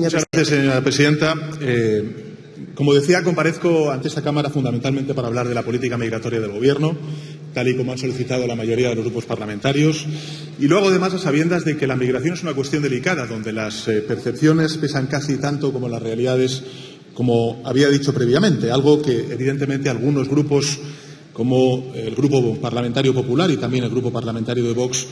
Muchas gracias, señora presidenta. Como decía, comparezco ante esta Cámara fundamentalmente para hablar de la política migratoria del Gobierno, tal y como han solicitado la mayoría de los grupos parlamentarios. Y lo hago además a sabiendas de que la migración es una cuestión delicada, donde las percepciones pesan casi tanto como las realidades, como había dicho previamente, algo que evidentemente algunos grupos, como el Grupo Parlamentario Popular y también el Grupo Parlamentario de Vox,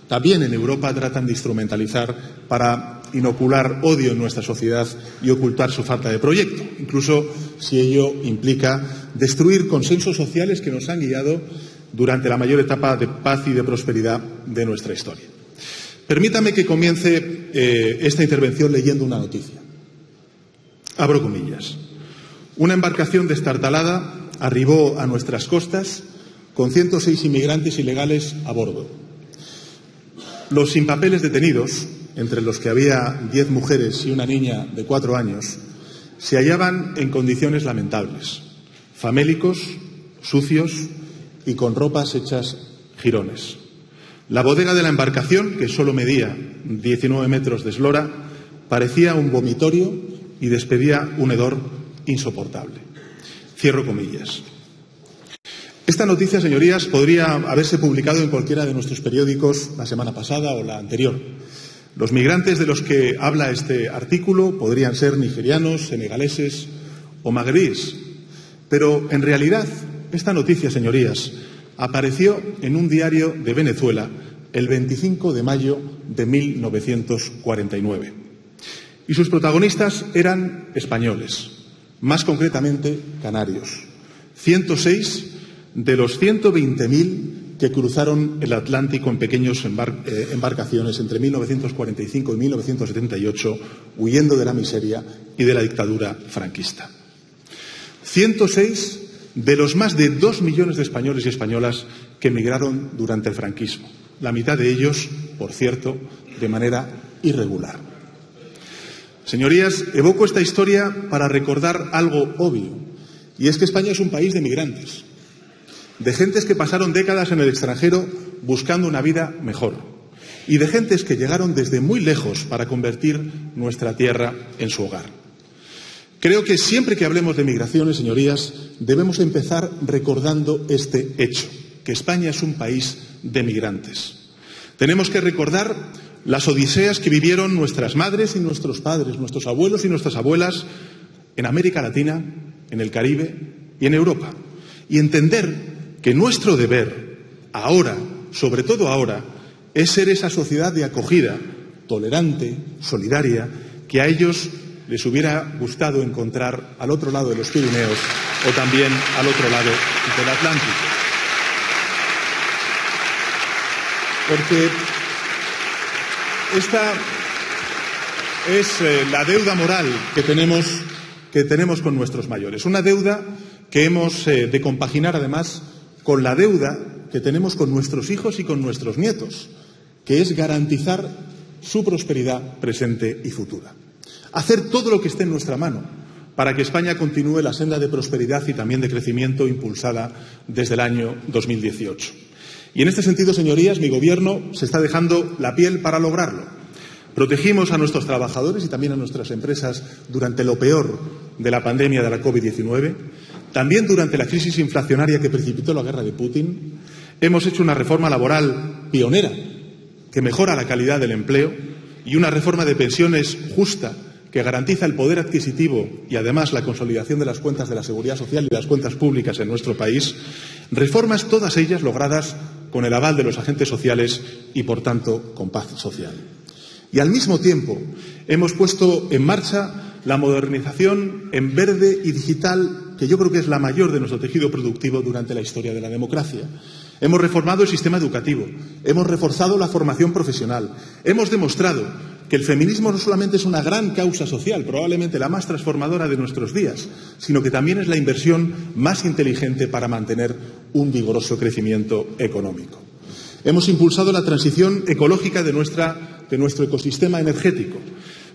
también en Europa tratan de instrumentalizar para inocular odio en nuestra sociedad y ocultar su falta de proyecto, incluso si ello implica destruir consensos sociales que nos han guiado durante la mayor etapa de paz y de prosperidad de nuestra historia. Permítame que comience esta intervención leyendo una noticia. Abro comillas. Una embarcación destartalada arribó a nuestras costas con 106 inmigrantes ilegales a bordo. Los sin papeles detenidos, entre los que había 10 mujeres y una niña de 4 años, se hallaban en condiciones lamentables, famélicos, sucios y con ropas hechas jirones. La bodega de la embarcación, que solo medía 19 metros de eslora, parecía un vomitorio y despedía un hedor insoportable. Cierro comillas. Esta noticia, señorías, podría haberse publicado en cualquiera de nuestros periódicos la semana pasada o la anterior. Los migrantes de los que habla este artículo podrían ser nigerianos, senegaleses o magrebíes. Pero, en realidad, esta noticia, señorías, apareció en un diario de Venezuela el 25 de mayo de 1949. Y sus protagonistas eran españoles, más concretamente canarios. 106 de los 120.000 que cruzaron el Atlántico en pequeñas embarcaciones entre 1945 y 1978, huyendo de la miseria y de la dictadura franquista. 106 de los más de 2 millones de españoles y españolas que emigraron durante el franquismo. La mitad de ellos, por cierto, de manera irregular. Señorías, evoco esta historia para recordar algo obvio, y es que España es un país de migrantes, de gentes que pasaron décadas en el extranjero buscando una vida mejor y de gentes que llegaron desde muy lejos para convertir nuestra tierra en su hogar. Creo que siempre que hablemos de migraciones, señorías, debemos empezar recordando este hecho, que España es un país de migrantes. Tenemos que recordar las odiseas que vivieron nuestras madres y nuestros padres, nuestros abuelos y nuestras abuelas en América Latina, en el Caribe y en Europa, y entender que nuestro deber, ahora, sobre todo ahora, es ser esa sociedad de acogida, tolerante, solidaria, que a ellos les hubiera gustado encontrar al otro lado de los Pirineos o también al otro lado del Atlántico. Porque esta es la deuda moral que tenemos con nuestros mayores, una deuda que hemos de compaginar además con la deuda que tenemos con nuestros hijos y con nuestros nietos, que es garantizar su prosperidad presente y futura. Hacer todo lo que esté en nuestra mano para que España continúe la senda de prosperidad y también de crecimiento impulsada desde el año 2018. Y en este sentido, señorías, mi Gobierno se está dejando la piel para lograrlo. Protegimos a nuestros trabajadores y también a nuestras empresas durante lo peor de la pandemia de la COVID-19. También durante la crisis inflacionaria que precipitó la guerra de Putin, hemos hecho una reforma laboral pionera que mejora la calidad del empleo y una reforma de pensiones justa que garantiza el poder adquisitivo y además la consolidación de las cuentas de la Seguridad Social y de las cuentas públicas en nuestro país, reformas todas ellas logradas con el aval de los agentes sociales y, por tanto, con paz social. Y al mismo tiempo hemos puesto en marcha la modernización en verde y digital, que yo creo que es la mayor de nuestro tejido productivo durante la historia de la democracia. Hemos reformado el sistema educativo, hemos reforzado la formación profesional, hemos demostrado que el feminismo no solamente es una gran causa social, probablemente la más transformadora de nuestros días, sino que también es la inversión más inteligente para mantener un vigoroso crecimiento económico. Hemos impulsado la transición ecológica de nuestro ecosistema energético,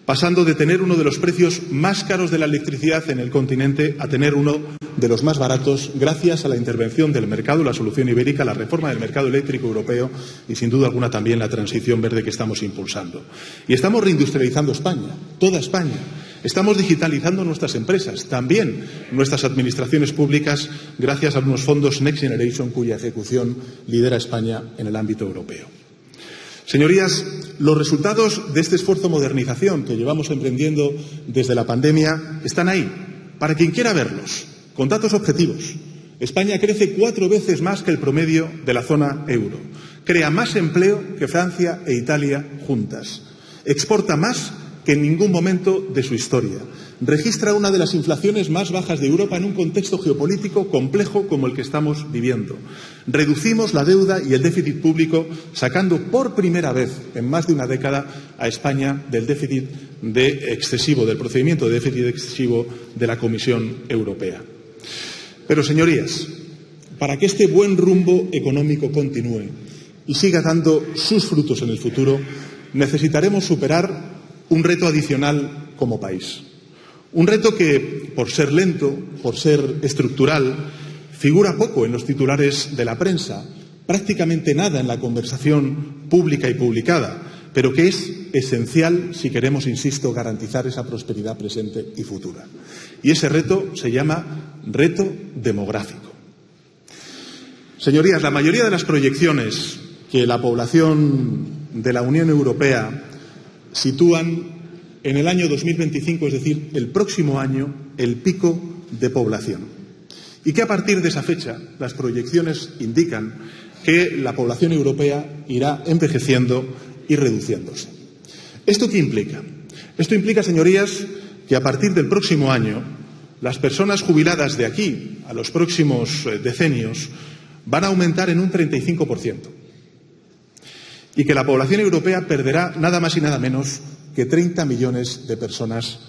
pasando de tener uno de los precios más caros de la electricidad en el continente a tener uno de los más baratos gracias a la intervención del mercado, la solución ibérica, la reforma del mercado eléctrico europeo y, sin duda alguna, también la transición verde que estamos impulsando. Y estamos reindustrializando España, toda España. Estamos digitalizando nuestras empresas, también nuestras administraciones públicas, gracias a unos fondos Next Generation cuya ejecución lidera España en el ámbito europeo. Señorías, los resultados de este esfuerzo de modernización que llevamos emprendiendo desde la pandemia están ahí, para quien quiera verlos, con datos objetivos. España crece 4 veces más que el promedio de la zona euro, crea más empleo que Francia e Italia juntas, exporta más que en ningún momento de su historia, registra una de las inflaciones más bajas de Europa en un contexto geopolítico complejo como el que estamos viviendo. Reducimos la deuda y el déficit público, sacando por primera vez en más de una década a España del déficit del procedimiento de déficit excesivo de la Comisión Europea. Pero, señorías, para que este buen rumbo económico continúe y siga dando sus frutos en el futuro, necesitaremos superar un reto adicional como país. Un reto que, por ser lento, por ser estructural, figura poco en los titulares de la prensa, prácticamente nada en la conversación pública y publicada, pero que es esencial si queremos, insisto, garantizar esa prosperidad presente y futura. Y ese reto se llama reto demográfico. Señorías, la mayoría de las proyecciones que la población de la Unión Europea sitúan en el año 2025, es decir, el próximo año, el pico de población. Y que a partir de esa fecha las proyecciones indican que la población europea irá envejeciendo y reduciéndose. ¿Esto qué implica? Esto implica, señorías, que a partir del próximo año las personas jubiladas de aquí a los próximos decenios van a aumentar en un 35%. Y que la población europea perderá nada más y nada menos que 30 millones de personas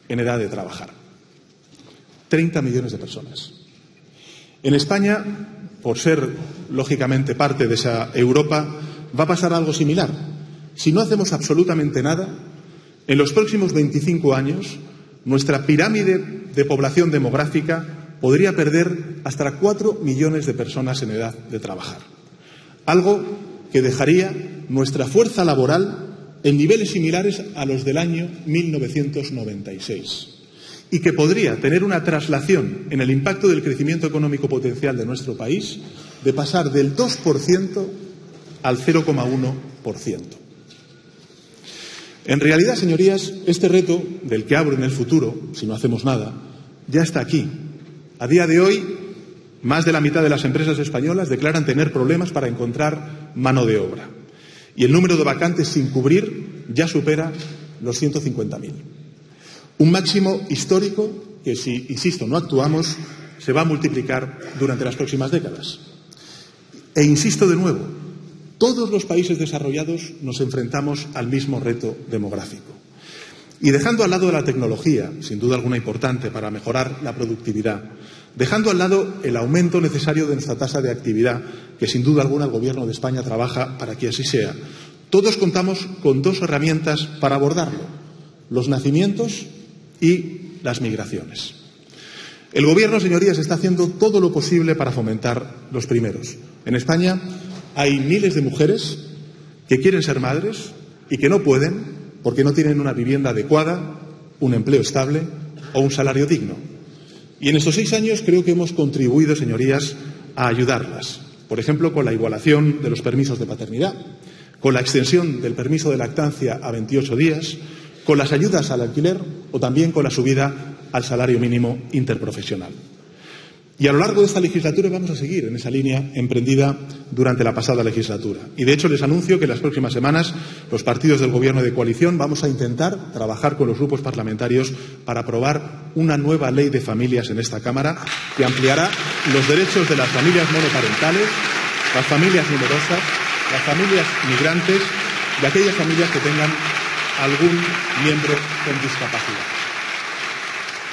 en edad de trabajar. 30 millones de personas. En España, por ser, lógicamente, parte de esa Europa, va a pasar algo similar. Si no hacemos absolutamente nada, en los próximos 25 años, nuestra pirámide de población demográfica podría perder hasta 4 millones de personas en edad de trabajar. Algo que dejaría nuestra fuerza laboral en niveles similares a los del año 1996 y que podría tener una traslación en el impacto del crecimiento económico potencial de nuestro país de pasar del 2% al 0,1%. En realidad, señorías, este reto del que hablo en el futuro, si no hacemos nada, ya está aquí. A día de hoy, más de la mitad de las empresas españolas declaran tener problemas para encontrar mano de obra. Y el número de vacantes sin cubrir ya supera los 150.000. Un máximo histórico que, si, insisto, no actuamos, se va a multiplicar durante las próximas décadas. E insisto de nuevo, todos los países desarrollados nos enfrentamos al mismo reto demográfico. Y dejando al lado la tecnología, sin duda alguna importante para mejorar la productividad, dejando al lado el aumento necesario de nuestra tasa de actividad, que sin duda alguna el Gobierno de España trabaja para que así sea, todos contamos con 2 herramientas para abordarlo: los nacimientos y las migraciones. El Gobierno, señorías, está haciendo todo lo posible para fomentar los primeros. En España hay miles de mujeres que quieren ser madres y que no pueden porque no tienen una vivienda adecuada, un empleo estable o un salario digno. Y en estos 6 años creo que hemos contribuido, señorías, a ayudarlas. Por ejemplo, con la igualación de los permisos de paternidad, con la extensión del permiso de lactancia a 28 días, con las ayudas al alquiler o también con la subida al salario mínimo interprofesional. Y a lo largo de esta legislatura vamos a seguir en esa línea emprendida durante la pasada legislatura. Y, de hecho, les anuncio que en las próximas semanas los partidos del Gobierno de coalición vamos a intentar trabajar con los grupos parlamentarios para aprobar una nueva ley de familias en esta Cámara que ampliará los derechos de las familias monoparentales, las familias numerosas, las familias migrantes y aquellas familias que tengan algún miembro con discapacidad.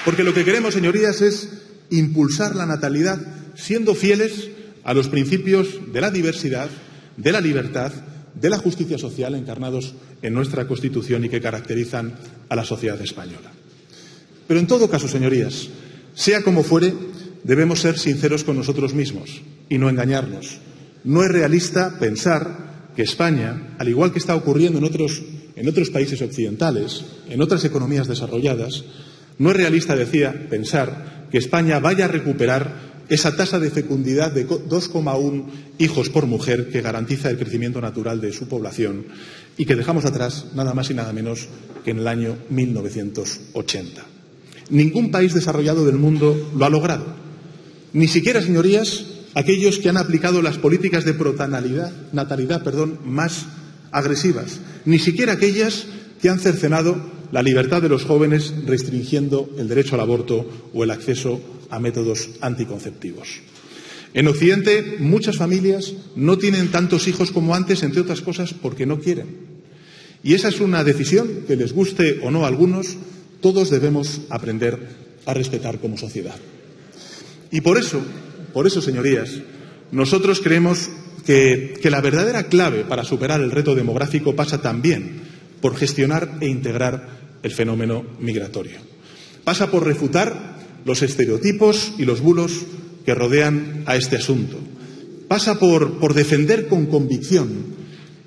Porque lo que queremos, señorías, es impulsar la natalidad siendo fieles a los principios de la diversidad, de la libertad, de la justicia social encarnados en nuestra Constitución y que caracterizan a la sociedad española. Pero en todo caso, señorías, sea como fuere, debemos ser sinceros con nosotros mismos y no engañarnos. No es realista pensar que España, al igual que está ocurriendo en otros países occidentales, en otras economías desarrolladas, no es realista, decía, pensar que España vaya a recuperar esa tasa de fecundidad de 2,1 hijos por mujer que garantiza el crecimiento natural de su población y que dejamos atrás nada más y nada menos que en el año 1980. Ningún país desarrollado del mundo lo ha logrado. Ni siquiera, señorías, aquellos que han aplicado las políticas de natalidad más agresivas, ni siquiera aquellas que han cercenado la libertad de los jóvenes restringiendo el derecho al aborto o el acceso a métodos anticonceptivos. En Occidente, muchas familias no tienen tantos hijos como antes, entre otras cosas, porque no quieren. Y esa es una decisión que, les guste o no a algunos, todos debemos aprender a respetar como sociedad. Y por eso, señorías, nosotros creemos que la verdadera clave para superar el reto demográfico pasa también por gestionar e integrar el fenómeno migratorio. Pasa por refutar los estereotipos y los bulos que rodean a este asunto. Pasa por defender con convicción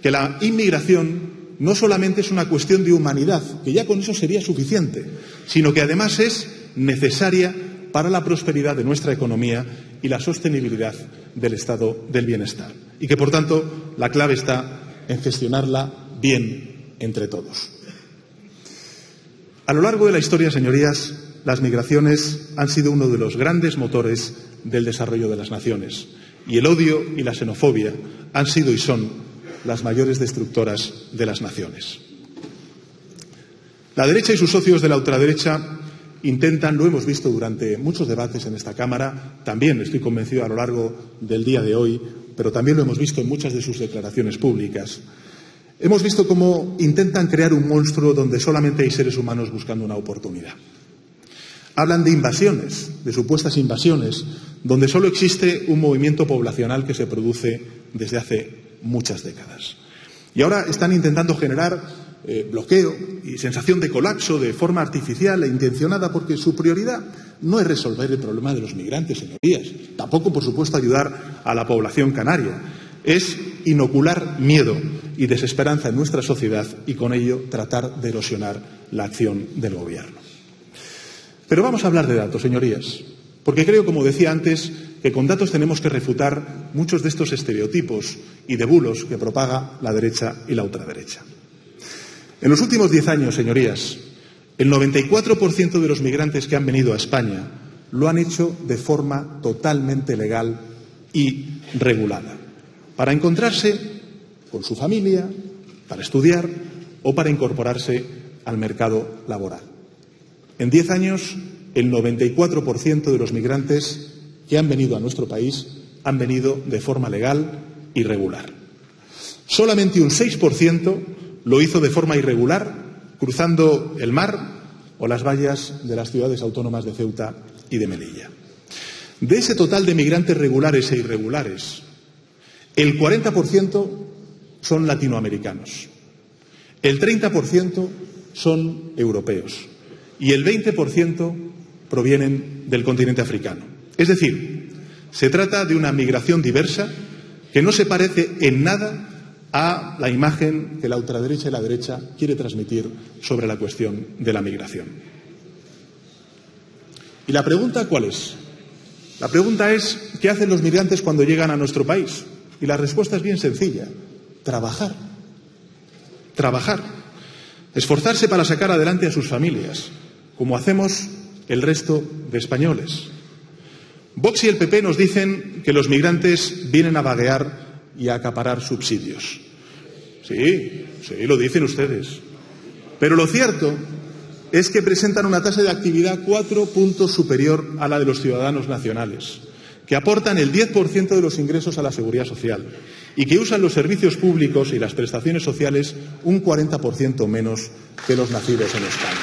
que la inmigración no solamente es una cuestión de humanidad, que ya con eso sería suficiente, sino que además es necesaria para la prosperidad de nuestra economía y la sostenibilidad del estado del bienestar. Y que, por tanto, la clave está en gestionarla bien entre todos. A lo largo de la historia, señorías, las migraciones han sido uno de los grandes motores del desarrollo de las naciones. Y el odio y la xenofobia han sido y son las mayores destructoras de las naciones. La derecha y sus socios de la ultraderecha intentan, lo hemos visto durante muchos debates en esta Cámara, también estoy convencido a lo largo del día de hoy, pero también lo hemos visto en muchas de sus declaraciones públicas. Hemos visto cómo intentan crear un monstruo donde solamente hay seres humanos buscando una oportunidad. Hablan de invasiones, de supuestas invasiones, donde solo existe un movimiento poblacional que se produce desde hace muchas décadas. Y ahora están intentando generar bloqueo y sensación de colapso de forma artificial e intencionada, porque su prioridad no es resolver el problema de los migrantes, señorías. Tampoco, por supuesto, ayudar a la población canaria. Es inocular miedo y desesperanza en nuestra sociedad y con ello tratar de erosionar la acción del Gobierno. Pero vamos a hablar de datos, señorías, porque creo, como decía antes, que con datos tenemos que refutar muchos de estos estereotipos y de bulos que propaga la derecha y la ultraderecha. En los últimos 10 años, señorías, el 94% de los migrantes que han venido a España lo han hecho de forma totalmente legal y regulada, para encontrarse con su familia, para estudiar o para incorporarse al mercado laboral. En 10 años, el 94% de los migrantes que han venido a nuestro país han venido de forma legal y regular. Solamente un 6% lo hizo de forma irregular, cruzando el mar o las vallas de las ciudades autónomas de Ceuta y de Melilla. De ese total de migrantes regulares e irregulares, el 40% son latinoamericanos, el 30% son europeos y el 20% provienen del continente africano. Es decir, se trata de una migración diversa que no se parece en nada a la imagen que la ultraderecha y la derecha quiere transmitir sobre la cuestión de la migración. ¿Y la pregunta cuál es? La pregunta es, ¿qué hacen los migrantes cuando llegan a nuestro país? Y la respuesta es bien sencilla: trabajar. Trabajar. Esforzarse para sacar adelante a sus familias, como hacemos el resto de españoles. Vox y el PP nos dicen que los migrantes vienen a vaguear y a acaparar subsidios. Sí, lo dicen ustedes. Pero lo cierto es que presentan una tasa de actividad 4 puntos superior a la de los ciudadanos nacionales, que aportan el 10% de los ingresos a la seguridad social y que usan los servicios públicos y las prestaciones sociales un 40% menos que los nacidos en España.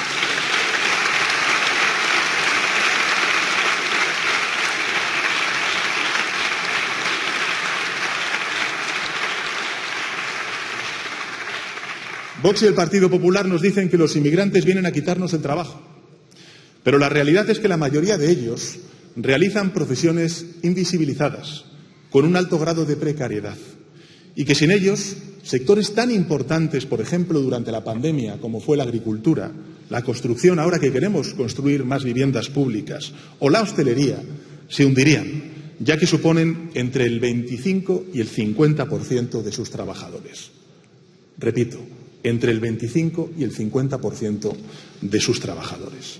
Vox y el Partido Popular nos dicen que los inmigrantes vienen a quitarnos el trabajo, pero la realidad es que la mayoría de ellos realizan profesiones invisibilizadas, con un alto grado de precariedad, y que sin ellos, sectores tan importantes, por ejemplo, durante la pandemia, como fue la agricultura, la construcción, ahora que queremos construir más viviendas públicas, o la hostelería, se hundirían, ya que suponen entre el 25 y el 50% de sus trabajadores. Repito, entre el 25 y el 50% de sus trabajadores.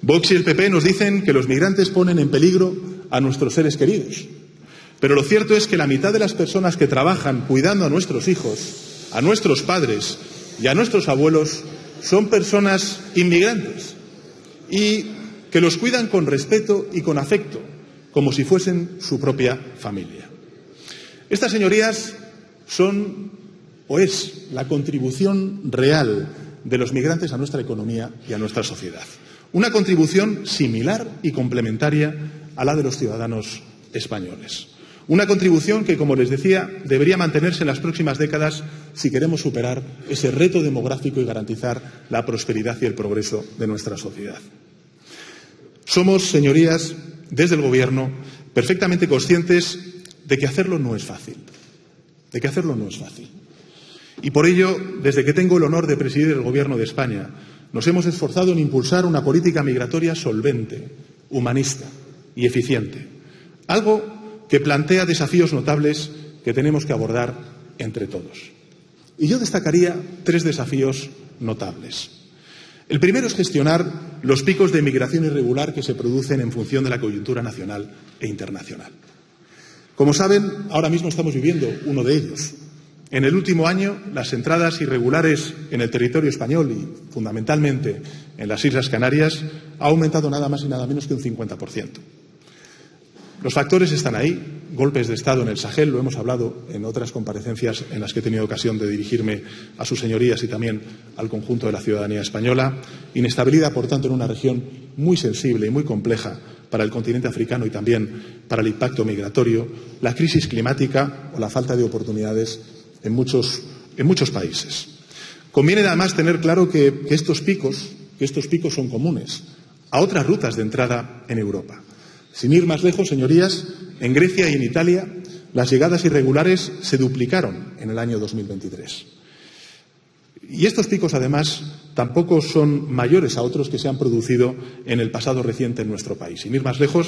Vox y el PP nos dicen que los migrantes ponen en peligro a nuestros seres queridos. Pero lo cierto es que la mitad de las personas que trabajan cuidando a nuestros hijos, a nuestros padres y a nuestros abuelos son personas inmigrantes y que los cuidan con respeto y con afecto, como si fuesen su propia familia. Estas, señorías, son o es la contribución real de los migrantes a nuestra economía y a nuestra sociedad. Una contribución similar y complementaria a la de los ciudadanos españoles. Una contribución que, como les decía, debería mantenerse en las próximas décadas si queremos superar ese reto demográfico y garantizar la prosperidad y el progreso de nuestra sociedad. Somos, señorías, desde el Gobierno, perfectamente conscientes de que hacerlo no es fácil. Y por ello, desde que tengo el honor de presidir el Gobierno de España, nos hemos esforzado en impulsar una política migratoria solvente, humanista y eficiente. Algo que plantea desafíos notables que tenemos que abordar entre todos. Y yo destacaría 3 desafíos notables. El primero es gestionar los picos de migración irregular que se producen en función de la coyuntura nacional e internacional. Como saben, ahora mismo estamos viviendo uno de ellos. En el último año, las entradas irregulares en el territorio español y, fundamentalmente, en las Islas Canarias, ha aumentado nada más y nada menos que un 50%. Los factores están ahí, golpes de Estado en el Sahel, lo hemos hablado en otras comparecencias en las que he tenido ocasión de dirigirme a sus señorías y también al conjunto de la ciudadanía española, inestabilidad, por tanto, en una región muy sensible y muy compleja para el continente africano y también para el impacto migratorio, la crisis climática o la falta de oportunidades en muchos países. Conviene además tener claro que estos picos son comunes a otras rutas de entrada en Europa. Sin ir más lejos, señorías, en Grecia y en Italia las llegadas irregulares se duplicaron en el año 2023. Y estos picos, además, tampoco son mayores a otros que se han producido en el pasado reciente en nuestro país. Sin ir más lejos,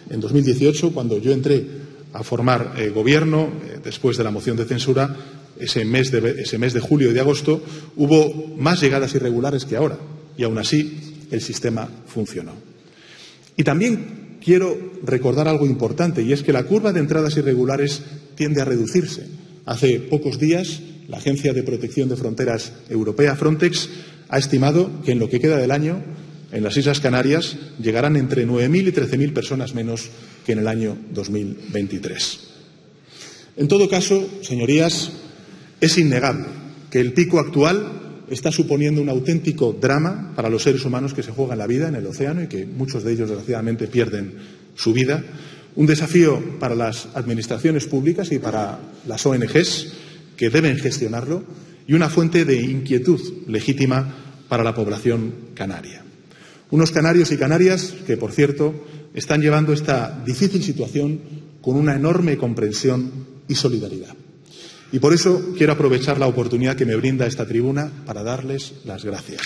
en 2018, cuando yo entré a formar Gobierno, después de la moción de censura, ese mes de julio y de agosto, hubo más llegadas irregulares que ahora, y aún así el sistema funcionó. Y también quiero recordar algo importante, y es que la curva de entradas irregulares tiende a reducirse. Hace pocos días, la Agencia de Protección de Fronteras Europea, Frontex, ha estimado que en lo que queda del año, en las Islas Canarias, llegarán entre 9.000 y 13.000 personas menos que en el año 2023. En todo caso, señorías, es innegable que el pico actual está suponiendo un auténtico drama para los seres humanos que se juegan la vida en el océano y que muchos de ellos, desgraciadamente, pierden su vida. Un desafío para las administraciones públicas y para las ONGs que deben gestionarlo y una fuente de inquietud legítima para la población canaria. Unos canarios y canarias que, por cierto, están llevando esta difícil situación con una enorme comprensión y solidaridad. Y por eso quiero aprovechar la oportunidad que me brinda esta tribuna para darles las gracias.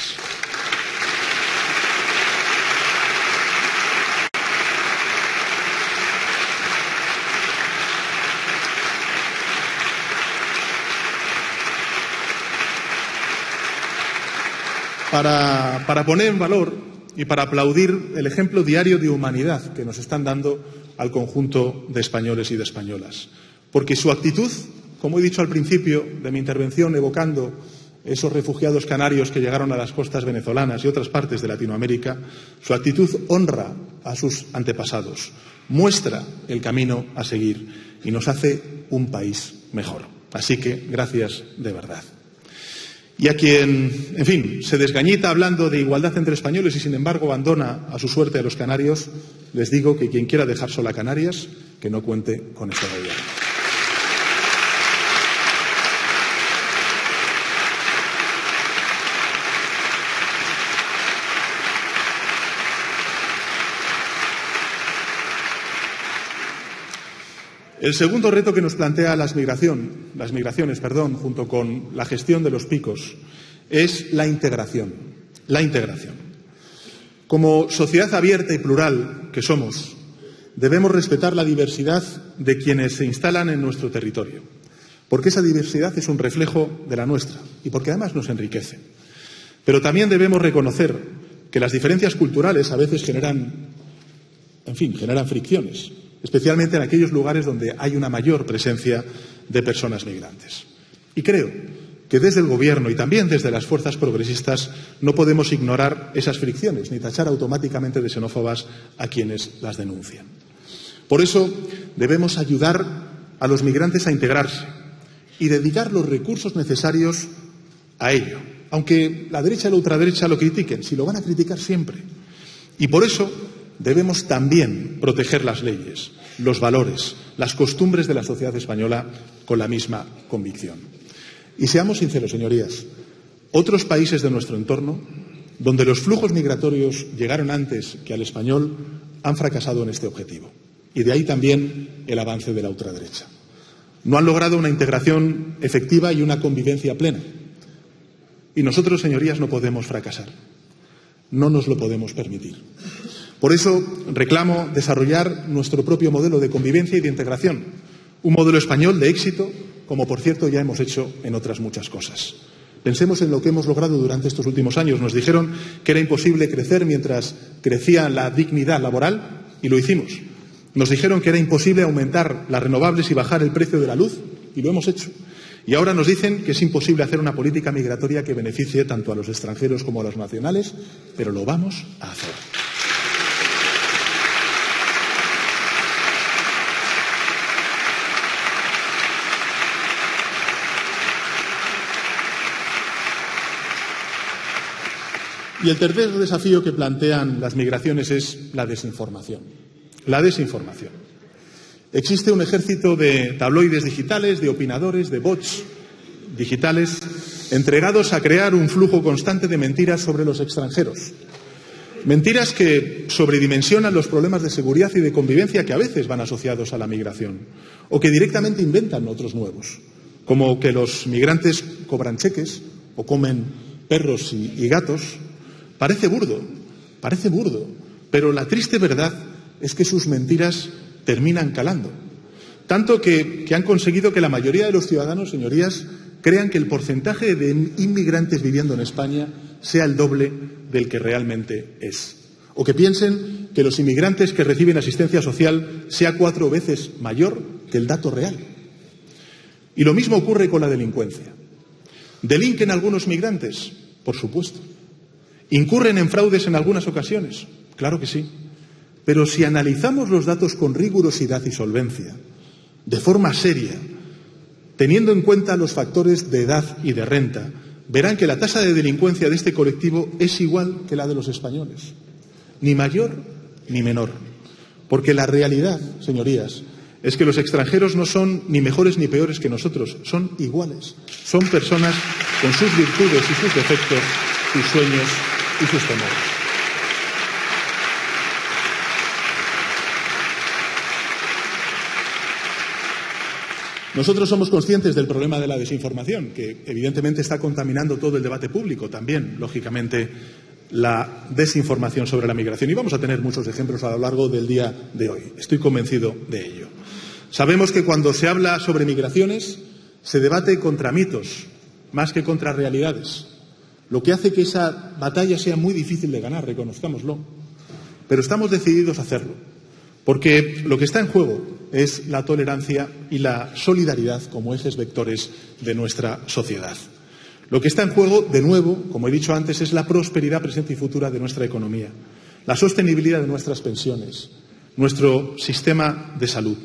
Para poner en valor y para aplaudir el ejemplo diario de humanidad que nos están dando al conjunto de españoles y de españolas. Porque su actitud, como he dicho al principio de mi intervención, evocando esos refugiados canarios que llegaron a las costas venezolanas y otras partes de Latinoamérica, su actitud honra a sus antepasados, muestra el camino a seguir y nos hace un país mejor. Así que, gracias de verdad. Y a quien, en fin, se desgañita hablando de igualdad entre españoles y, sin embargo, abandona a su suerte a los canarios, les digo que quien quiera dejar sola a Canarias, que no cuente con este gobierno. El segundo reto que nos plantea las migraciones, junto con la gestión de los picos, es la integración. La integración. Como sociedad abierta y plural que somos, debemos respetar la diversidad de quienes se instalan en nuestro territorio, porque esa diversidad es un reflejo de la nuestra y porque además nos enriquece. Pero también debemos reconocer que las diferencias culturales a veces generan fricciones, especialmente en aquellos lugares donde hay una mayor presencia de personas migrantes. Y creo que desde el Gobierno y también desde las fuerzas progresistas no podemos ignorar esas fricciones ni tachar automáticamente de xenófobas a quienes las denuncian. Por eso debemos ayudar a los migrantes a integrarse y dedicar los recursos necesarios a ello, aunque la derecha y la ultraderecha lo critiquen, si lo van a criticar siempre. Y por eso debemos también proteger las leyes, los valores, las costumbres de la sociedad española con la misma convicción. Y seamos sinceros, señorías, otros países de nuestro entorno, donde los flujos migratorios llegaron antes que al español, han fracasado en este objetivo. Y de ahí también el avance de la ultraderecha. No han logrado una integración efectiva y una convivencia plena. Y nosotros, señorías, no podemos fracasar. No nos lo podemos permitir. Por eso reclamo desarrollar nuestro propio modelo de convivencia y de integración, un modelo español de éxito, como por cierto ya hemos hecho en otras muchas cosas. Pensemos en lo que hemos logrado durante estos últimos años. Nos dijeron que era imposible crecer mientras crecía la dignidad laboral y lo hicimos. Nos dijeron que era imposible aumentar las renovables y bajar el precio de la luz y lo hemos hecho. Y ahora nos dicen que es imposible hacer una política migratoria que beneficie tanto a los extranjeros como a los nacionales, pero lo vamos a hacer. Y el tercer desafío que plantean las migraciones es la desinformación. La desinformación. Existe un ejército de tabloides digitales, de opinadores, de bots digitales, entregados a crear un flujo constante de mentiras sobre los extranjeros. Mentiras que sobredimensionan los problemas de seguridad y de convivencia que a veces van asociados a la migración, o que directamente inventan otros nuevos, como que los migrantes cobran cheques o comen perros y gatos. Parece burdo, pero la triste verdad es que sus mentiras terminan calando. Tanto que han conseguido que la mayoría de los ciudadanos, señorías, crean que el porcentaje de inmigrantes viviendo en España sea el doble del que realmente es. O que piensen que los inmigrantes que reciben asistencia social sea 4 veces mayor que el dato real. Y lo mismo ocurre con la delincuencia. ¿Delinquen algunos migrantes? Por supuesto. ¿Incurren en fraudes en algunas ocasiones? Claro que sí. Pero si analizamos los datos con rigurosidad y solvencia, de forma seria, teniendo en cuenta los factores de edad y de renta, verán que la tasa de delincuencia de este colectivo es igual que la de los españoles. Ni mayor ni menor. Porque la realidad, señorías, es que los extranjeros no son ni mejores ni peores que nosotros, son iguales. Son personas con sus virtudes y sus defectos, sus sueños y sus temores. Nosotros somos conscientes del problema de la desinformación, que evidentemente está contaminando todo el debate público, también, lógicamente, la desinformación sobre la migración. Y vamos a tener muchos ejemplos a lo largo del día de hoy. Estoy convencido de ello. Sabemos que cuando se habla sobre migraciones se debate contra mitos, más que contra realidades. Lo que hace que esa batalla sea muy difícil de ganar, reconozcámoslo. Pero estamos decididos a hacerlo, porque lo que está en juego es la tolerancia y la solidaridad como ejes vectores de nuestra sociedad. Lo que está en juego, de nuevo, como he dicho antes, es la prosperidad presente y futura de nuestra economía, la sostenibilidad de nuestras pensiones, nuestro sistema de salud.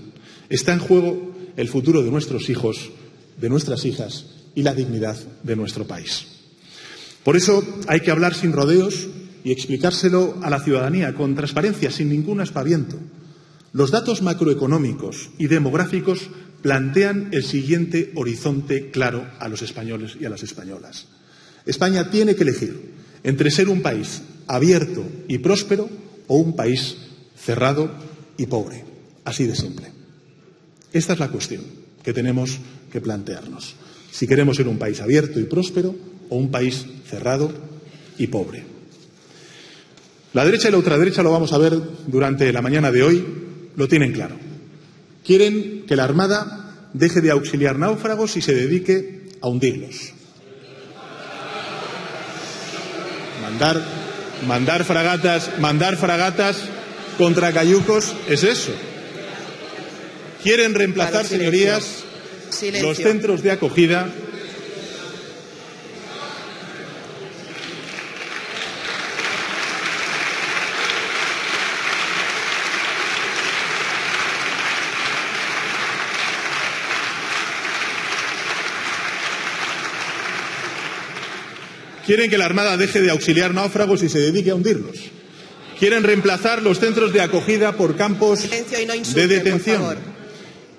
Está en juego el futuro de nuestros hijos, de nuestras hijas y la dignidad de nuestro país. Por eso hay que hablar sin rodeos y explicárselo a la ciudadanía con transparencia, sin ningún aspaviento. Los datos macroeconómicos y demográficos plantean el siguiente horizonte claro a los españoles y a las españolas. España tiene que elegir entre ser un país abierto y próspero o un país cerrado y pobre. Así de simple. Esta es la cuestión que tenemos que plantearnos. Si queremos ser un país abierto y próspero o un país cerrado y pobre. La derecha y la ultraderecha, lo vamos a ver durante la mañana de hoy, lo tienen claro. Quieren que la Armada deje de auxiliar náufragos y se dedique a hundirlos. Mandar fragatas contra cayucos es eso. Quieren reemplazar, señorías, los centros de acogida Quieren que la Armada deje de auxiliar náufragos y se dedique a hundirlos. Quieren reemplazar los centros de acogida por campos de detención.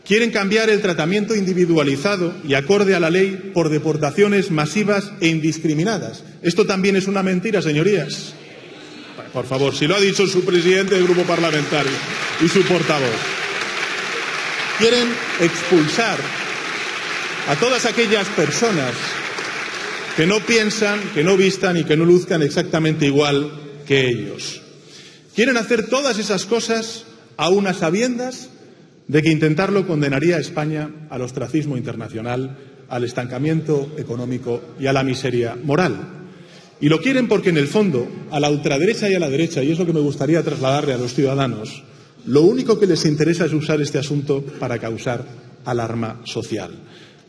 Quieren cambiar el tratamiento individualizado y acorde a la ley por deportaciones masivas e indiscriminadas. Esto también es una mentira, señorías. Por favor, si lo ha dicho su presidente del grupo parlamentario y su portavoz. Quieren expulsar a todas aquellas personas que no piensan, que no vistan y que no luzcan exactamente igual que ellos. Quieren hacer todas esas cosas a unas sabiendas de que intentarlo condenaría a España al ostracismo internacional, al estancamiento económico y a la miseria moral. Y lo quieren porque, en el fondo, a la ultraderecha y a la derecha, y es lo que me gustaría trasladarle a los ciudadanos, lo único que les interesa es usar este asunto para causar alarma social,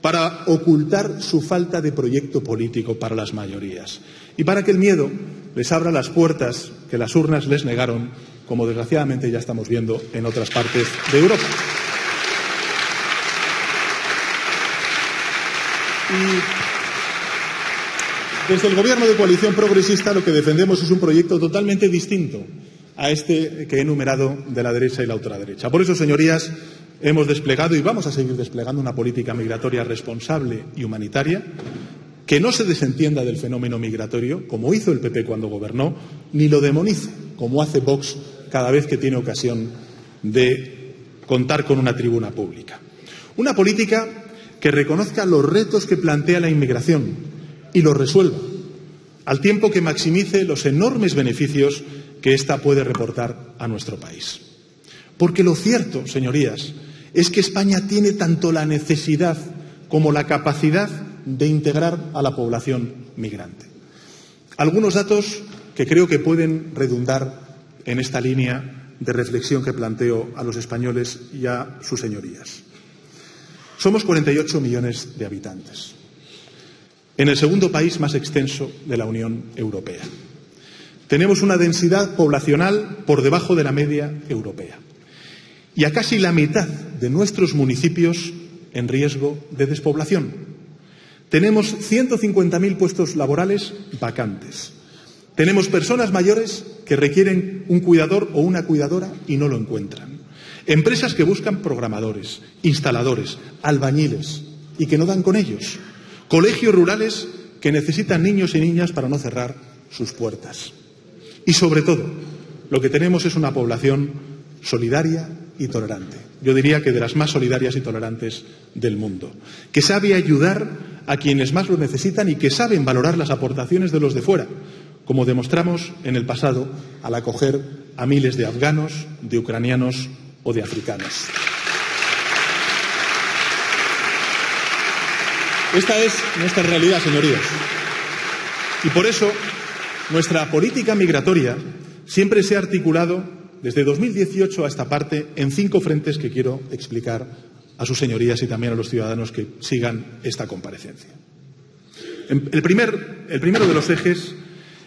para ocultar su falta de proyecto político para las mayorías y para que el miedo les abra las puertas que las urnas les negaron, como desgraciadamente ya estamos viendo en otras partes de Europa. Y desde el Gobierno de coalición progresista lo que defendemos es un proyecto totalmente distinto a este que he enumerado de la derecha y la ultraderecha. Por eso, señorías, hemos desplegado y vamos a seguir desplegando una política migratoria responsable y humanitaria que no se desentienda del fenómeno migratorio, como hizo el PP cuando gobernó, ni lo demonice, como hace Vox cada vez que tiene ocasión de contar con una tribuna pública. Una política que reconozca los retos que plantea la inmigración y los resuelva, al tiempo que maximice los enormes beneficios que ésta puede reportar a nuestro país. Porque lo cierto, señorías, es que España tiene tanto la necesidad como la capacidad de integrar a la población migrante. Algunos datos que creo que pueden redundar en esta línea de reflexión que planteo a los españoles y a sus señorías. Somos 48 millones de habitantes, en el segundo país más extenso de la Unión Europea. Tenemos una densidad poblacional por debajo de la media europea y a casi la mitad de nuestros municipios en riesgo de despoblación. Tenemos 150.000 puestos laborales vacantes. Tenemos personas mayores que requieren un cuidador o una cuidadora y no lo encuentran. Empresas que buscan programadores, instaladores, albañiles y que no dan con ellos. Colegios rurales que necesitan niños y niñas para no cerrar sus puertas. Y, sobre todo, lo que tenemos es una población solidaria y tolerante. Yo diría que de las más solidarias y tolerantes del mundo, que sabe ayudar a quienes más lo necesitan y que saben valorar las aportaciones de los de fuera, como demostramos en el pasado al acoger a miles de afganos, de ucranianos o de africanos. Esta es nuestra realidad, señorías. Y por eso nuestra política migratoria siempre se ha articulado desde 2018 a esta parte en 5 frentes que quiero explicar a sus señorías y también a los ciudadanos que sigan esta comparecencia. El primero de los ejes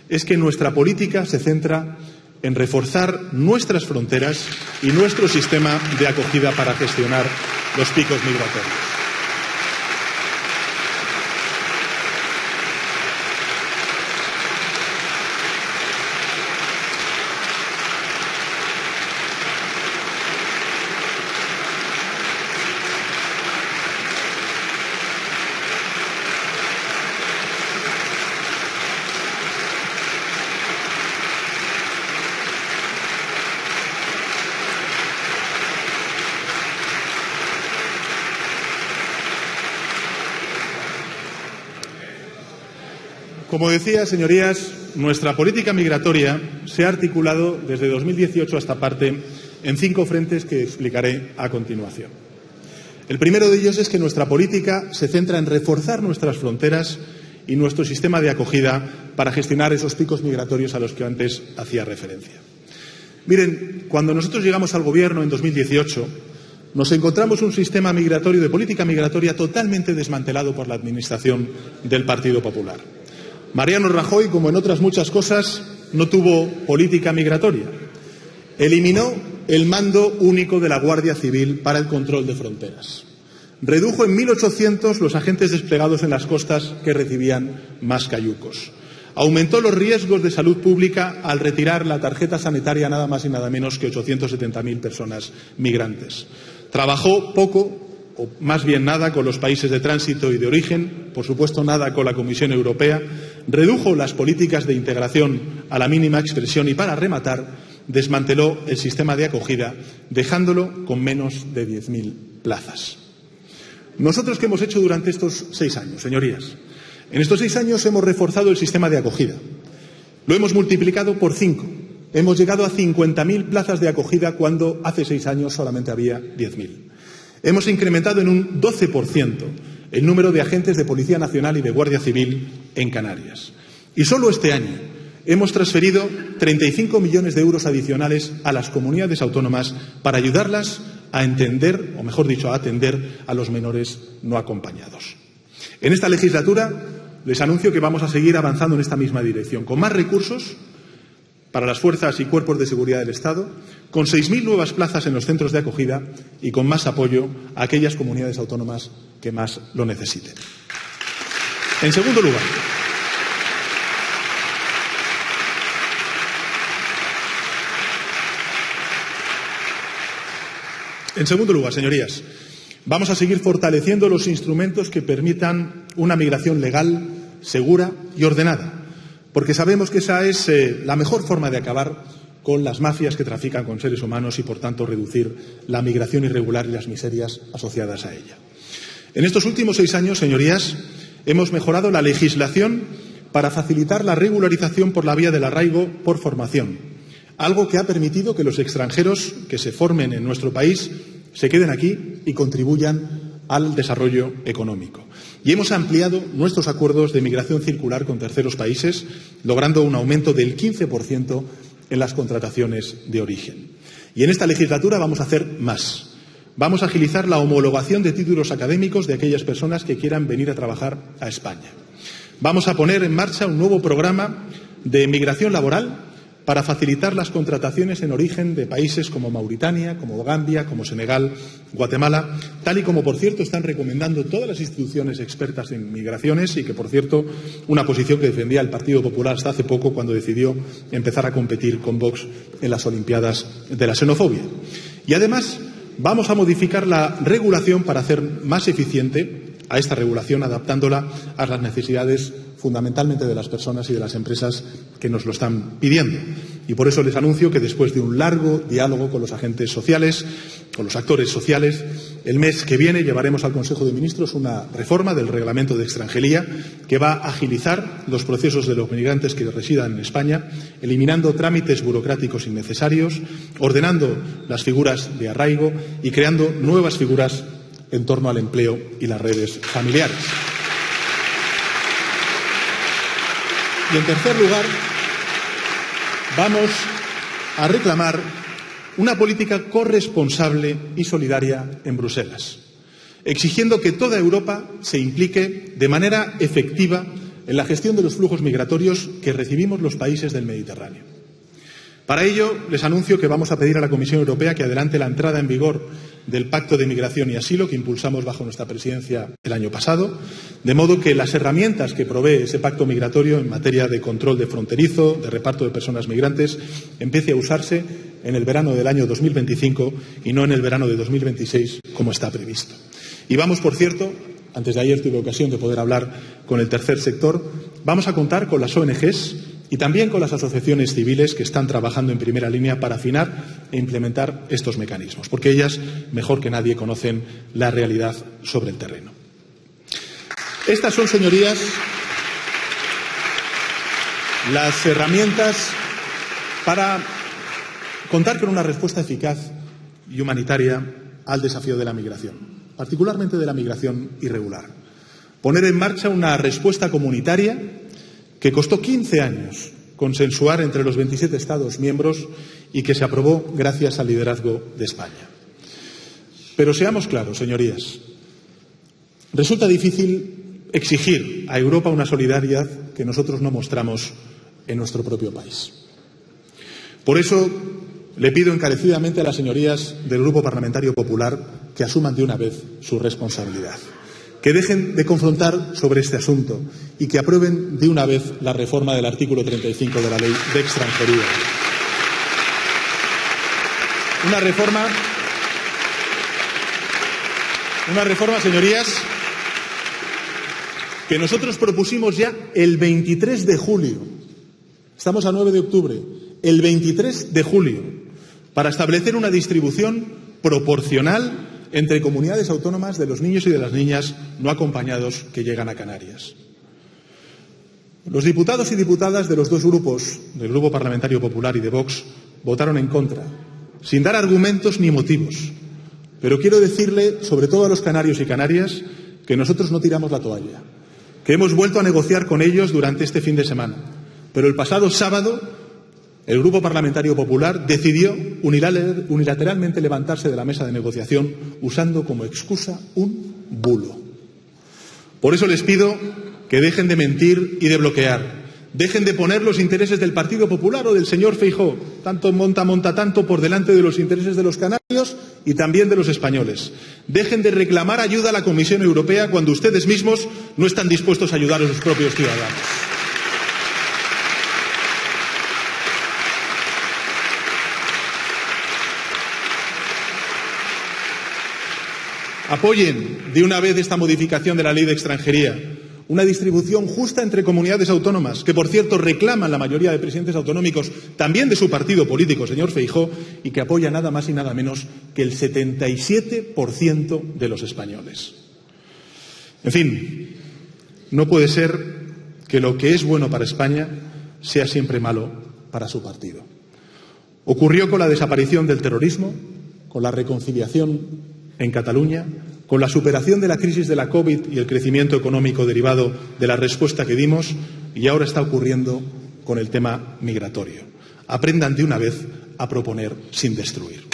es que nuestra política se centra en reforzar nuestras fronteras y nuestro sistema de acogida para gestionar los picos migratorios. Como decía, señorías, nuestra política migratoria se ha articulado desde 2018 a esta parte en 5 frentes que explicaré a continuación. El primero de ellos es que nuestra política se centra en reforzar nuestras fronteras y nuestro sistema de acogida para gestionar esos picos migratorios a los que antes hacía referencia. Miren, cuando nosotros llegamos al Gobierno en 2018, nos encontramos un sistema migratorio, de política migratoria, totalmente desmantelado por la Administración del Partido Popular. Mariano Rajoy, como en otras muchas cosas, no tuvo política migratoria. Eliminó el mando único de la Guardia Civil para el control de fronteras. Redujo en 1.800 los agentes desplegados en las costas que recibían más cayucos. Aumentó los riesgos de salud pública al retirar la tarjeta sanitaria a nada más y nada menos que 870.000 personas migrantes. Trabajó poco, o más bien nada, con los países de tránsito y de origen, por supuesto nada con la Comisión Europea, redujo las políticas de integración a la mínima expresión y, para rematar, desmanteló el sistema de acogida, dejándolo con menos de 10.000 plazas. ¿Nosotros qué hemos hecho durante estos 6 años, señorías? En estos 6 años hemos reforzado el sistema de acogida. Lo hemos multiplicado por 5. Hemos llegado a 50.000 plazas de acogida cuando hace 6 años solamente había 10.000. Hemos incrementado en un 12% el número de agentes de Policía Nacional y de Guardia Civil en Canarias. Y solo este año hemos transferido 35 millones de euros adicionales a las comunidades autónomas para ayudarlas a entender, o mejor dicho, a atender a los menores no acompañados. En esta legislatura les anuncio que vamos a seguir avanzando en esta misma dirección, con más recursos para las fuerzas y cuerpos de seguridad del Estado, con 6.000 nuevas plazas en los centros de acogida y con más apoyo a aquellas comunidades autónomas que más lo necesiten. En segundo lugar, señorías, vamos a seguir fortaleciendo los instrumentos que permitan una migración legal, segura y ordenada, porque sabemos que esa es la mejor forma de acabar con las mafias que trafican con seres humanos y, por tanto, reducir la migración irregular y las miserias asociadas a ella. En estos últimos 6 años, señorías, hemos mejorado la legislación para facilitar la regularización por la vía del arraigo por formación, algo que ha permitido que los extranjeros que se formen en nuestro país se queden aquí y contribuyan al desarrollo económico. Y hemos ampliado nuestros acuerdos de migración circular con terceros países, logrando un aumento del 15% en las contrataciones de origen. Y en esta legislatura vamos a hacer más. Vamos a agilizar la homologación de títulos académicos de aquellas personas que quieran venir a trabajar a España. Vamos a poner en marcha un nuevo programa de migración laboral para facilitar las contrataciones en origen de países como Mauritania, como Gambia, como Senegal, Guatemala, tal y como, por cierto, están recomendando todas las instituciones expertas en migraciones y que, por cierto, una posición que defendía el Partido Popular hasta hace poco cuando decidió empezar a competir con Vox en las Olimpiadas de la xenofobia. Y, además, vamos a modificar la regulación para hacer más eficiente a esta regulación, adaptándola a las necesidades fundamentalmente de las personas y de las empresas que nos lo están pidiendo. Y por eso les anuncio que después de un largo diálogo con los agentes sociales, con los actores sociales, el mes que viene llevaremos al Consejo de Ministros una reforma del Reglamento de Extranjería que va a agilizar los procesos de los migrantes que residan en España, eliminando trámites burocráticos innecesarios, ordenando las figuras de arraigo y creando nuevas figuras en torno al empleo y las redes familiares. Y, en tercer lugar, vamos a reclamar una política corresponsable y solidaria en Bruselas, exigiendo que toda Europa se implique de manera efectiva en la gestión de los flujos migratorios que recibimos los países del Mediterráneo. Para ello, les anuncio que vamos a pedir a la Comisión Europea que adelante la entrada en vigor del Pacto de Migración y Asilo que impulsamos bajo nuestra presidencia el año pasado, de modo que las herramientas que provee ese pacto migratorio en materia de control de fronterizo, de reparto de personas migrantes, empiece a usarse en el verano del año 2025 y no en el verano de 2026, como está previsto. Y vamos, por cierto, antes de ayer tuve ocasión de poder hablar con el tercer sector, vamos a contar con las ONGs y también con las asociaciones civiles que están trabajando en primera línea para afinar e implementar estos mecanismos, porque ellas, mejor que nadie, conocen la realidad sobre el terreno. Estas son, señorías, las herramientas para contar con una respuesta eficaz y humanitaria al desafío de la migración, particularmente de la migración irregular. Poner en marcha una respuesta comunitaria que costó 15 años consensuar entre los 27 Estados miembros y que se aprobó gracias al liderazgo de España. Pero seamos claros, señorías, resulta difícil exigir a Europa una solidaridad que nosotros no mostramos en nuestro propio país. Por eso le pido encarecidamente a las señorías del Grupo Parlamentario Popular que asuman de una vez su responsabilidad, que dejen de confrontar sobre este asunto y que aprueben de una vez la reforma del artículo 35 de la Ley de Extranjería. Una reforma, señorías, que nosotros propusimos ya el 23 de julio. Estamos a 9 de octubre. El 23 de julio, para establecer una distribución proporcional entre comunidades autónomas de los niños y de las niñas no acompañados que llegan a Canarias. Los diputados y diputadas de los dos grupos, del Grupo Parlamentario Popular y de Vox, votaron en contra, sin dar argumentos ni motivos. Pero quiero decirle, sobre todo a los canarios y canarias, que nosotros no tiramos la toalla, que hemos vuelto a negociar con ellos durante este fin de semana. Pero el pasado sábado el Grupo Parlamentario Popular decidió unilateralmente levantarse de la mesa de negociación usando como excusa un bulo. Por eso les pido que dejen de mentir y de bloquear. Dejen de poner los intereses del Partido Popular o del señor Feijóo, tanto monta tanto, por delante de los intereses de los canarios y también de los españoles. Dejen de reclamar ayuda a la Comisión Europea cuando ustedes mismos no están dispuestos a ayudar a sus propios ciudadanos. Apoyen de una vez esta modificación de la Ley de Extranjería, una distribución justa entre comunidades autónomas, que por cierto reclaman la mayoría de presidentes autonómicos, también de su partido político, señor Feijóo, y que apoya nada más y nada menos que el 77% de los españoles. En fin, no puede ser que lo que es bueno para España sea siempre malo para su partido. Ocurrió con la desaparición del terrorismo, con la reconciliación en Cataluña, con la superación de la crisis de la COVID y el crecimiento económico derivado de la respuesta que dimos, y ahora está ocurriendo con el tema migratorio. Aprendan de una vez a proponer sin destruir.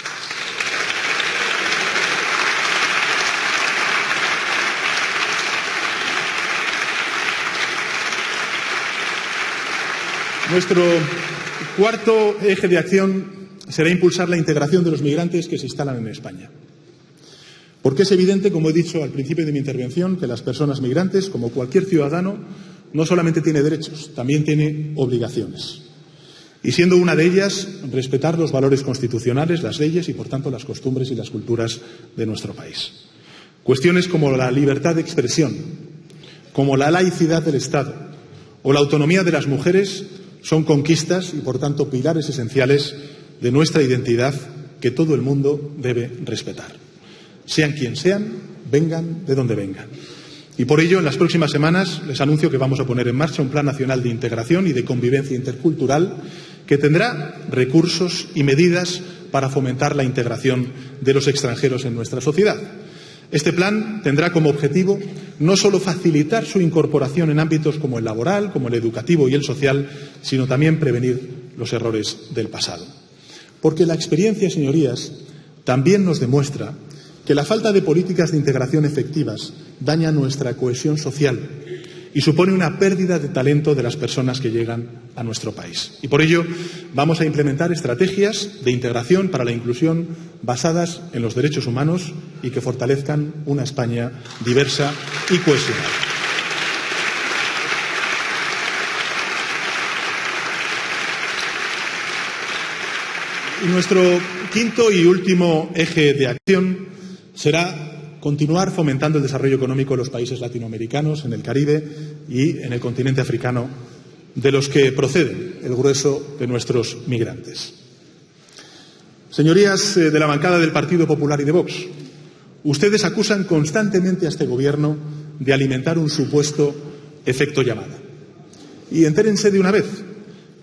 Nuestro cuarto eje de acción será impulsar la integración de los migrantes que se instalan en España. Porque es evidente, como he dicho al principio de mi intervención, que las personas migrantes, como cualquier ciudadano, no solamente tiene derechos, también tiene obligaciones. Y siendo una de ellas, respetar los valores constitucionales, las leyes y, por tanto, las costumbres y las culturas de nuestro país. Cuestiones como la libertad de expresión, como la laicidad del Estado o la autonomía de las mujeres son conquistas y, por tanto, pilares esenciales de nuestra identidad que todo el mundo debe respetar. Sean quien sean, vengan de donde vengan. Y por ello, en las próximas semanas les anuncio que vamos a poner en marcha un Plan Nacional de Integración y de Convivencia Intercultural que tendrá recursos y medidas para fomentar la integración de los extranjeros en nuestra sociedad. Este plan tendrá como objetivo no solo facilitar su incorporación en ámbitos como el laboral, como el educativo y el social, sino también prevenir los errores del pasado. Porque la experiencia, señorías, también nos demuestra que la falta de políticas de integración efectivas daña nuestra cohesión social y supone una pérdida de talento de las personas que llegan a nuestro país. Y por ello vamos a implementar estrategias de integración para la inclusión basadas en los derechos humanos y que fortalezcan una España diversa y cohesionada. Y nuestro quinto y último eje de acción será continuar fomentando el desarrollo económico de los países latinoamericanos, en el Caribe y en el continente africano, de los que proceden el grueso de nuestros migrantes. Señorías de la bancada del Partido Popular y de Vox, ustedes acusan constantemente a este Gobierno de alimentar un supuesto efecto llamada. Y entérense de una vez,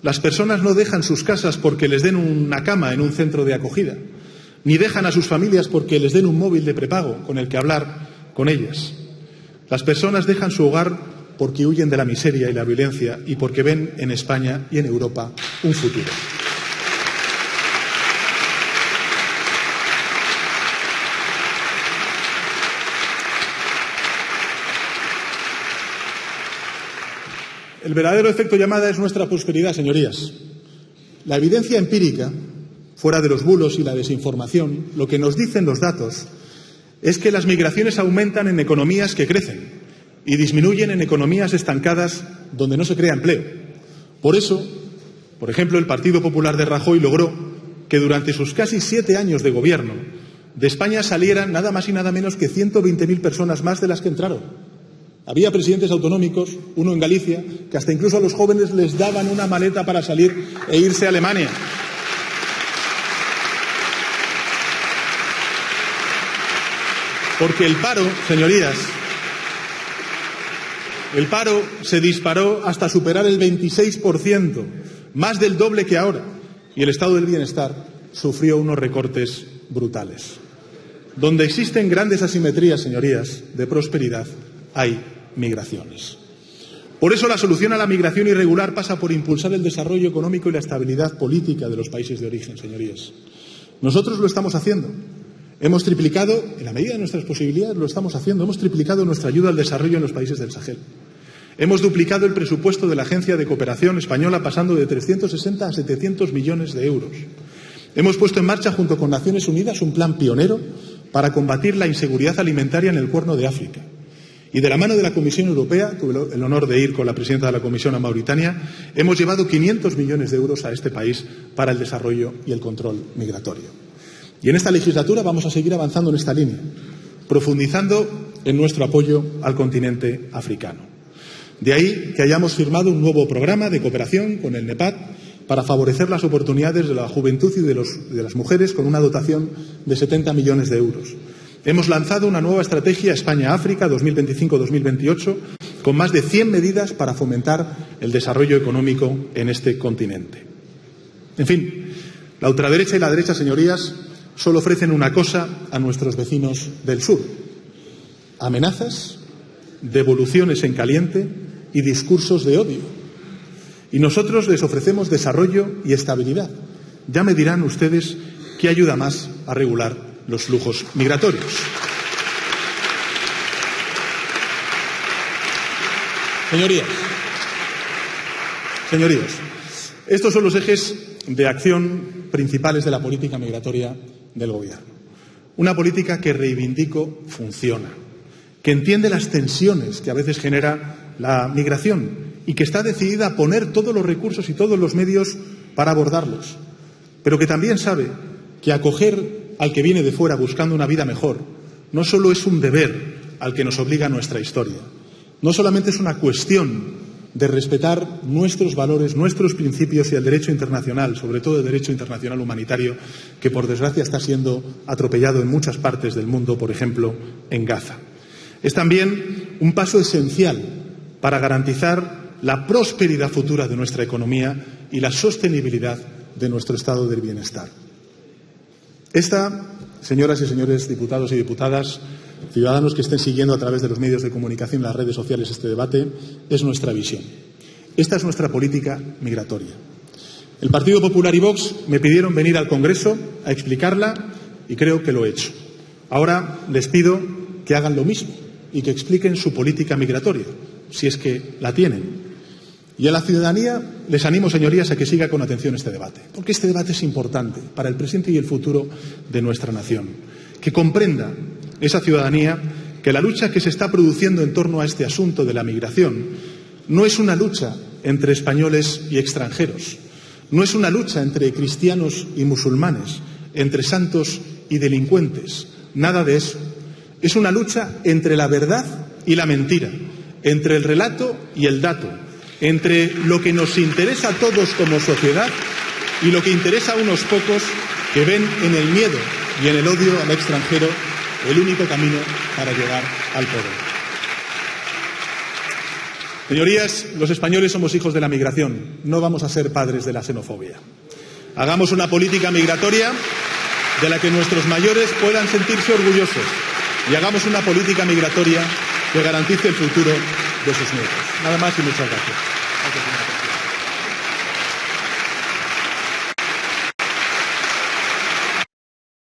Las personas no dejan sus casas porque les den una cama en un centro de acogida, ni dejan a sus familias porque les den un móvil de prepago con el que hablar con ellas. Las personas dejan su hogar porque huyen de la miseria y la violencia y porque ven en España y en Europa un futuro. El verdadero efecto llamada es nuestra prosperidad, señorías. La evidencia empírica, fuera de los bulos y la desinformación, lo que nos dicen los datos es que las migraciones aumentan en economías que crecen y disminuyen en economías estancadas donde no se crea empleo. Por eso, por ejemplo, el Partido Popular de Rajoy logró que durante sus casi 7 años de gobierno de España salieran nada más y nada menos que 120.000 personas más de las que entraron. Había presidentes autonómicos, uno en Galicia, que hasta incluso a los jóvenes les daban una maleta para salir e irse a Alemania. Porque el paro, señorías, el paro se disparó hasta superar el 26%, más del doble que ahora, y el estado del bienestar sufrió unos recortes brutales. Donde existen grandes asimetrías, señorías, de prosperidad, hay migraciones. Por eso la solución a la migración irregular pasa por impulsar el desarrollo económico y la estabilidad política de los países de origen, señorías. Nosotros lo estamos haciendo. Hemos triplicado, en la medida de nuestras posibilidades, lo estamos haciendo. Hemos triplicado nuestra ayuda al desarrollo en los países del Sahel. Hemos duplicado el presupuesto de la Agencia de Cooperación Española, pasando de 360 a 700 millones de euros. Hemos puesto en marcha, junto con Naciones Unidas, un plan pionero para combatir la inseguridad alimentaria en el Cuerno de África. Y de la mano de la Comisión Europea, tuve el honor de ir con la presidenta de la Comisión a Mauritania, hemos llevado 500 millones de euros a este país para el desarrollo y el control migratorio. Y en esta legislatura vamos a seguir avanzando en esta línea, profundizando en nuestro apoyo al continente africano. De ahí que hayamos firmado un nuevo programa de cooperación con el NEPAD para favorecer las oportunidades de la juventud y de las mujeres con una dotación de 70 millones de euros. Hemos lanzado una nueva estrategia España-África 2025-2028 con más de 100 medidas para fomentar el desarrollo económico en este continente. En fin, la ultraderecha y la derecha, señorías, solo ofrecen una cosa a nuestros vecinos del sur: amenazas, devoluciones en caliente y discursos de odio. Y nosotros les ofrecemos desarrollo y estabilidad. Ya me dirán ustedes qué ayuda más a regular los flujos migratorios. Señorías, estos son los ejes de acción principales de la política migratoria del Gobierno. Una política que, reivindico, funciona, que entiende las tensiones que a veces genera la migración y que está decidida a poner todos los recursos y todos los medios para abordarlos, pero que también sabe que acoger al que viene de fuera buscando una vida mejor no solo es un deber al que nos obliga nuestra historia, no solamente es una cuestión de respetar nuestros valores, nuestros principios y el derecho internacional, sobre todo el derecho internacional humanitario, que por desgracia está siendo atropellado en muchas partes del mundo, por ejemplo, en Gaza. Es también un paso esencial para garantizar la prosperidad futura de nuestra economía y la sostenibilidad de nuestro estado del bienestar. Esta, señoras y señores diputados y diputadas, ciudadanos que estén siguiendo a través de los medios de comunicación y las redes sociales este debate, es nuestra visión. Esta es nuestra política migratoria. El Partido Popular y Vox me pidieron venir al Congreso a explicarla y creo que lo he hecho. Ahora les pido que hagan lo mismo y que expliquen su política migratoria, si es que la tienen. Y a la ciudadanía les animo, señorías, a que siga con atención este debate, porque este debate es importante para el presente y el futuro de nuestra nación. Que comprenda esa ciudadanía que la lucha que se está produciendo en torno a este asunto de la migración no es una lucha entre españoles y extranjeros, no es una lucha entre cristianos y musulmanes, entre santos y delincuentes, nada de eso. Es una lucha entre la verdad y la mentira, entre el relato y el dato, entre lo que nos interesa a todos como sociedad y lo que interesa a unos pocos que ven en el miedo y en el odio al extranjero el único camino para llegar al poder. Señorías, los españoles somos hijos de la migración, no vamos a ser padres de la xenofobia. Hagamos una política migratoria de la que nuestros mayores puedan sentirse orgullosos y hagamos una política migratoria que garantice el futuro de sus nietos. Nada más y muchas gracias.